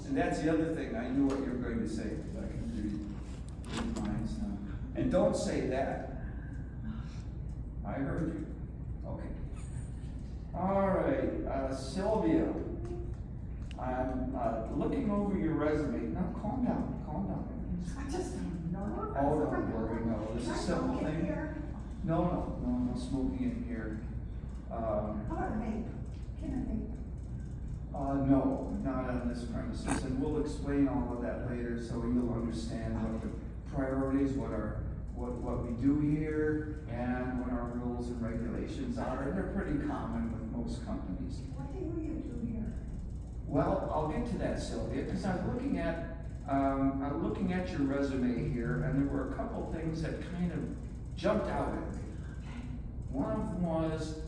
And that's the other thing, I knew what you were going to say, because I can read minds now. And don't say that. I heard you. Okay. All right, Sylvia, I'm looking over your resume. Now, calm down, calm down. I just don't know. Oh, don't worry, no, this is a simple thing. No smoking in here. How about a vape? Can I vape? No, not on this premises, and we'll explain all of that later, so you'll understand what the priorities, what we do here, and what our rules and regulations are, and they're pretty common with most companies. What do you do here? Well, I'll get to that, Sylvia, because I'm looking at your resume here, and there were a couple things that kind of jumped out at me. One of them was,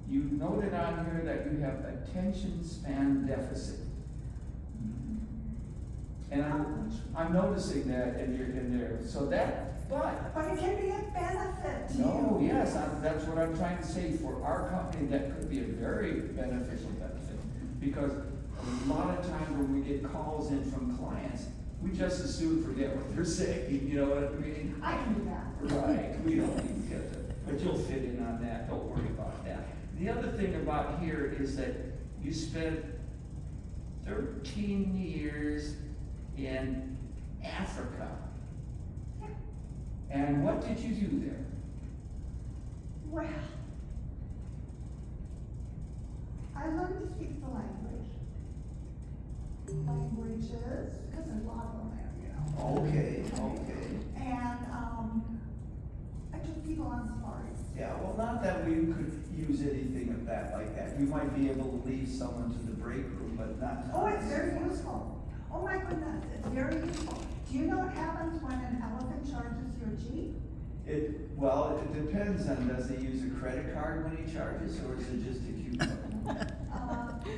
you noted on here that you have attention span deficit. And I'm noticing that in there, so that, but it can be a benefit to no, you. yes, that's what I'm trying to say. For our company, that could be a very beneficial benefit, because a lot of times when we get calls in from clients, we just as soon forget what they're saying, you know what I mean? I can do that. Right, we don't need to get it, but you'll fit in on that, don't worry about that. The other thing about here is that you spent 13 years in Africa. Yeah. And what did you do there? Well, I learned to speak the language. Languages, because there's a lot of them there, you know. Okay. And I took people on safaris. Yeah, well, not that we could use anything of that like that. You might be able to leave someone to the break room, but not. Oh, it's very useful. Oh my goodness, it's very useful. Do you know what happens when an elephant charges your Jeep? Well, it depends on, does he use a credit card when he charges, or is it just a coupon?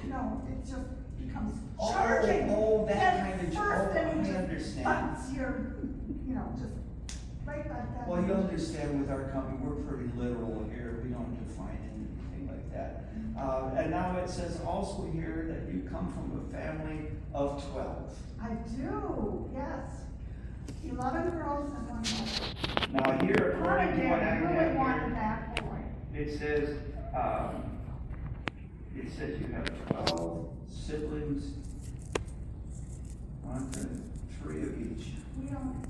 No, it just becomes Oh, charging. oh, that Head kind of- first, oh, and I it just understand. butts your, you know, just right like that. Well, you understand with our company, we're pretty literal here. We don't define anything like that. And now it says also here that you come from a family of 12. I do, yes. 11 girls and 1 boy. Now here, according to what I I really have wanted here, that boy. it says you have 12 siblings, 3 of each. We don't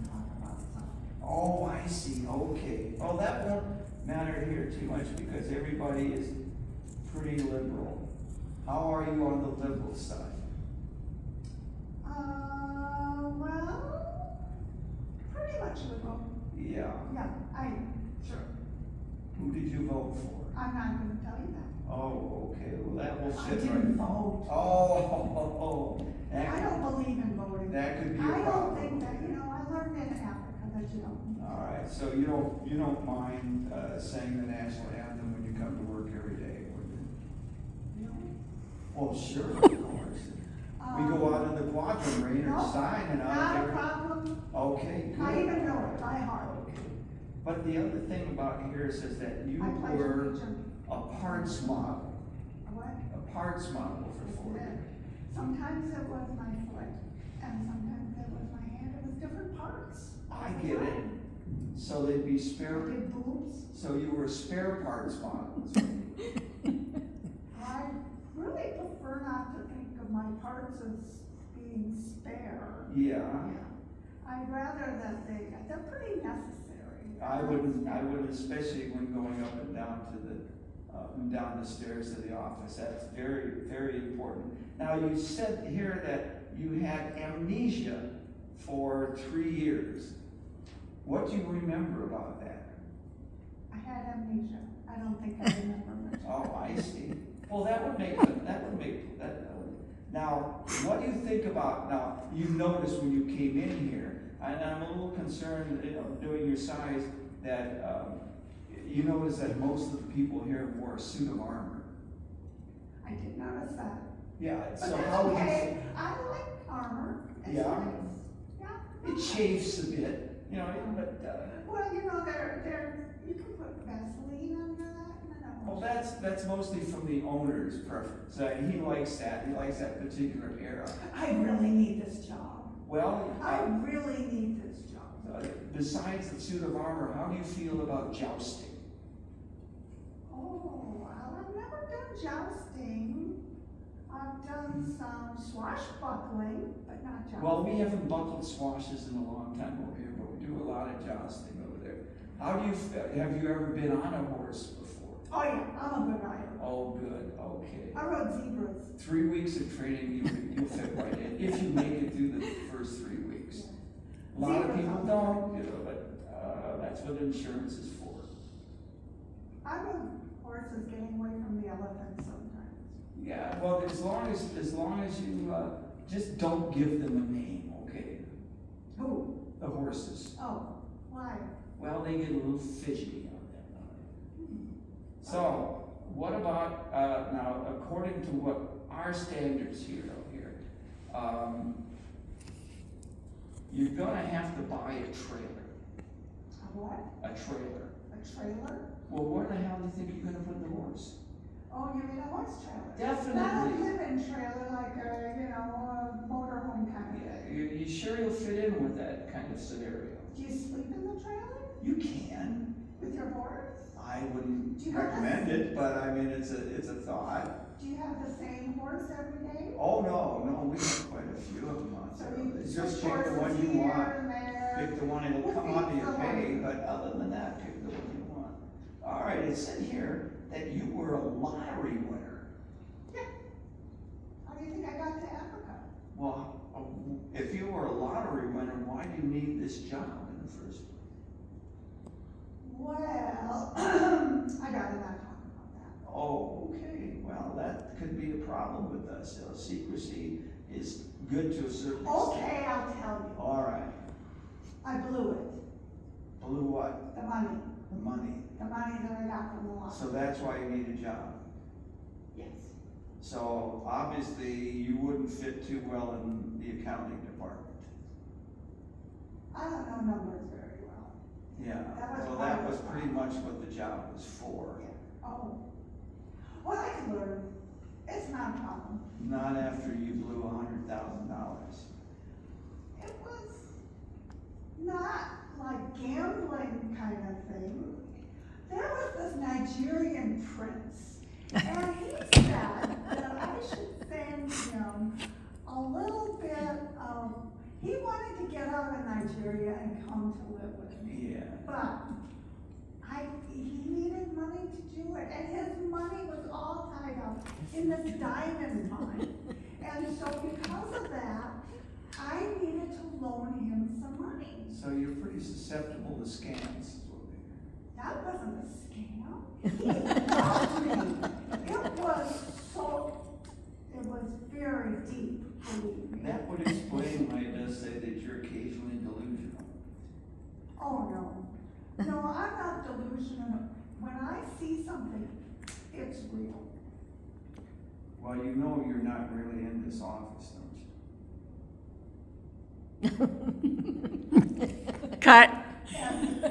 talk about something. Oh, I see, okay. Well, that won't matter here too much because everybody is pretty liberal. How are you on the liberal side? Well, pretty much liberal. Yeah. Yeah, sure. Who did you vote for? I'm not gonna tell you that. Oh, okay, well, that will I fit didn't right. vote. Oh, I don't believe in voting. that could be a I don't problem. think that, I learned in Africa that you don't. All right, so you don't mind saying the national anthem when you come to work every day, would you? Really? Well, sure, of course. We go out in the quadrant, rain or No, shine, and out not a there. problem. Okay, good. I even know it by heart. Okay. But the other thing about here says that you I pledge were allegiance. a parts model, What? a parts model for 4 years. Sometimes it was my foot, and sometimes it was my hand. It was different parts. I get it. So they'd be spare, Big boobs. so you were spare parts models. I really prefer not to think of my parts as being spare. Yeah, Yeah. I'd rather that they're pretty necessary. I would, especially when going up and down to down the stairs to the office. That's very, very important. Now, you said here that you had amnesia for 3 years. What do you remember about that? I had amnesia. I don't think I remember much. Oh, I see. Well, that would make that. Now, what do you think about, now, you noticed when you came in here, and I'm a little concerned, doing your size, that, you notice that most of the people here wore a suit of armor. I did notice that. Yeah, But so that's how would you, okay. I like armor. It's Yeah? nice. Yeah. it chafes a bit, but, Well, they're, you can put Vaseline under that, Well, that's mostly from the owner's preference. He likes that particular era. I really need this job. Well, I really need this job. besides the suit of armor, how do you feel about jousting? Oh, well, I've never done jousting. I've done some swashbuckling, but not jousting. Well, we haven't buckled swashes in a long time over here, but we do a lot of jousting over there. How do you have you ever been on a horse before? Oh yeah, I'm a good rider. Oh, good, okay. I rode zebras. 3 weeks of training, you'll fit right in, if you make it through the first 3 weeks. A lot of Zebras people are don't, but that's what insurance is for. I rode horses getting away from the elephants sometimes. Yeah, well, as long as you, just don't give them a name, okay? Who? The horses. Oh, why? Well, they get a little fidgety on that. So, what about, now, according to what our standards here, you're gonna have to buy a trailer. A what? A trailer. A trailer? Well, where the hell do you think you're gonna put the horse? Oh, you mean a horse trailer? Definitely. Not a live-in trailer like a motorhome kind of Yeah, thing. you sure you'll fit in with that kind of scenario? Do you sleep in the trailer You can. with your horse? I wouldn't Do you have recommend it, but I mean, it's a thought. Do you have the same horse every day? Oh, no, we have quite a few of them out So there. you Just switch pick the one horses you here want. and there? Pick the one that'll Who come onto feeds your the pay, horses? but other than that, pick the one you want. All right, it said here that you were a lottery winner. Yeah. How do you think I got to Africa? Well, if you were a lottery winner, why do you need this job in the first place? Well, I'd rather not talk about that. Oh, okay, well, that could be a problem with us. Secrecy is good to a certain extent. Okay, I'll tell you. All right, I blew it. blew what? The money. The money. The money that I got from the lottery. So that's why you need a job. Yes. So obviously, you wouldn't fit too well in the accounting department. I don't know numbers very well. Yeah, That was well, part that of was the pretty problem. much what the job was for. Yeah. Oh. Well, I can learn. It's not a problem. Not after you blew $100,000. It was not like gambling kind of thing. There was this Nigerian prince, and he said that I should send him a little bit of, he wanted to get out of Nigeria and come to live with me. Yeah. But he needed money to do it, and his money was all tied up in this diamond mine. And so because of that, I needed to loan him some money. So you're pretty susceptible to scams, is what we hear. That wasn't a scam. He loved me. It was very deep, believe me. That would explain why it does say that you're occasionally delusional. Oh, no. No, I'm not delusional. When I see something, it's real. Well, you know you're not really in this office, don't you? Cut.